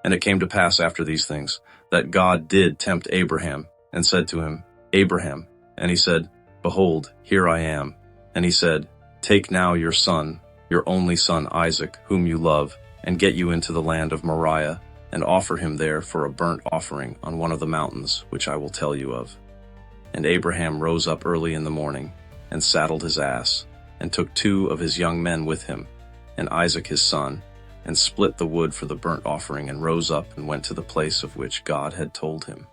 And it came to pass after these things, that God did tempt Abraham, and said to him, Abraham. And he said, Behold, here I am. And he said, Take now your son, your only son Isaac, whom you love, and get you into the land of Moriah, and offer him there for a burnt offering on one of the mountains, which I will tell you of. And Abraham rose up early in the morning, and saddled his ass, and took 2 of his young men with him, and Isaac his son, and split the wood for the burnt offering, and rose up and went to the place of which God had told him.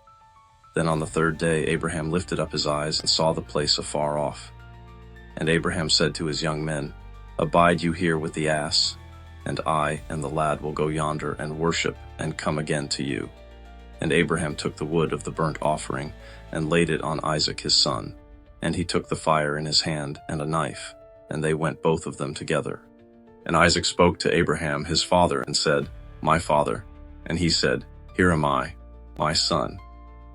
Then on the 3rd day Abraham lifted up his eyes and saw the place afar off. And Abraham said to his young men, Abide you here with the ass, and I and the lad will go yonder and worship and come again to you. And Abraham took the wood of the burnt offering and laid it on Isaac his son. And he took the fire in his hand and a knife, and they went both of them together. And Isaac spoke to Abraham his father and said, My father. And he said, Here am I, my son.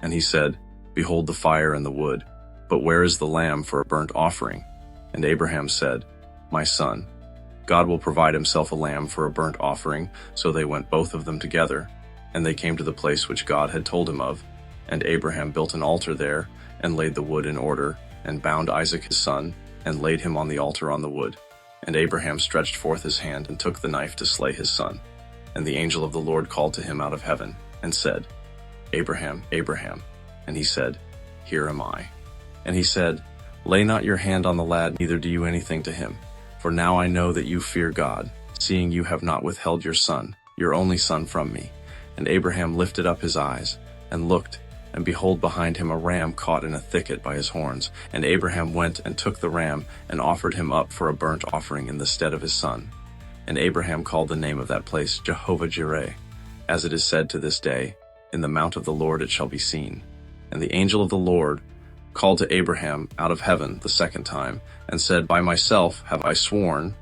And he said, Behold the fire and the wood, but where is the lamb for a burnt offering? And Abraham said, My son, God will provide himself a lamb for a burnt offering. So they went both of them together, and they came to the place which God had told him of. And Abraham built an altar there, and laid the wood in order, and bound Isaac his son, and laid him on the altar on the wood. And Abraham stretched forth his hand and took the knife to slay his son. And the angel of the Lord called to him out of heaven, and said, Abraham, Abraham. And he said, Here am I. And he said, Lay not your hand on the lad, neither do you anything to him. For now I know that you fear God, seeing you have not withheld your son, your only son, from me. And Abraham lifted up his eyes, and looked, and behold, behind him a ram caught in a thicket by his horns. And Abraham went and took the ram, and offered him up for a burnt offering in the stead of his son. And Abraham called the name of that place Jehovah-Jireh, as it is said to this day, In the mount of the Lord it shall be seen. And the angel of the Lord called to Abraham out of heaven the 2nd time, and said, By myself have I sworn,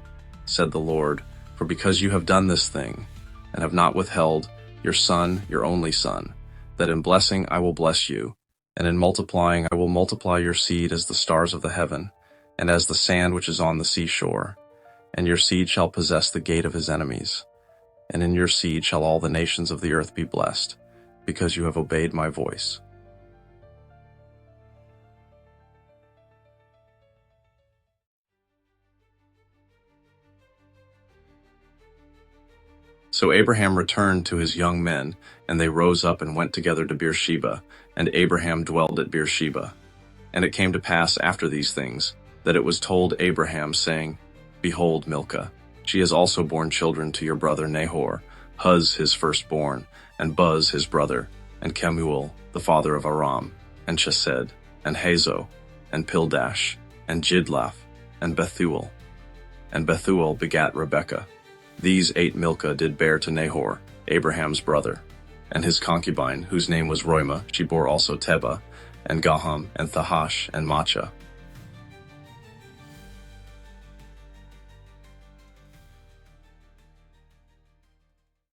said the Lord, for because you have done this thing, and have not withheld your son, your only son, that in blessing I will bless you, and in multiplying I will multiply your seed as the stars of the heaven, and as the sand which is on the seashore. And your seed shall possess the gate of his enemies. And in your seed shall all the nations of the earth be blessed, because you have obeyed my voice. So Abraham returned to his young men, and they rose up and went together to Beersheba, and Abraham dwelled at Beersheba. And it came to pass after these things, that it was told Abraham, saying, Behold Milcah, she has also borne children to your brother Nahor, Huz his firstborn, and Buz his brother, and Kemuel the father of Aram, and Chesed, and Hazo, and Pildash, and Jidlaph, and Bethuel. And Bethuel begat Rebekah. These 8 Milcah did bear to Nahor, Abraham's brother. And his concubine, whose name was Roimah, she bore also Tebah, and Gaham, and Thahash, and Maachah.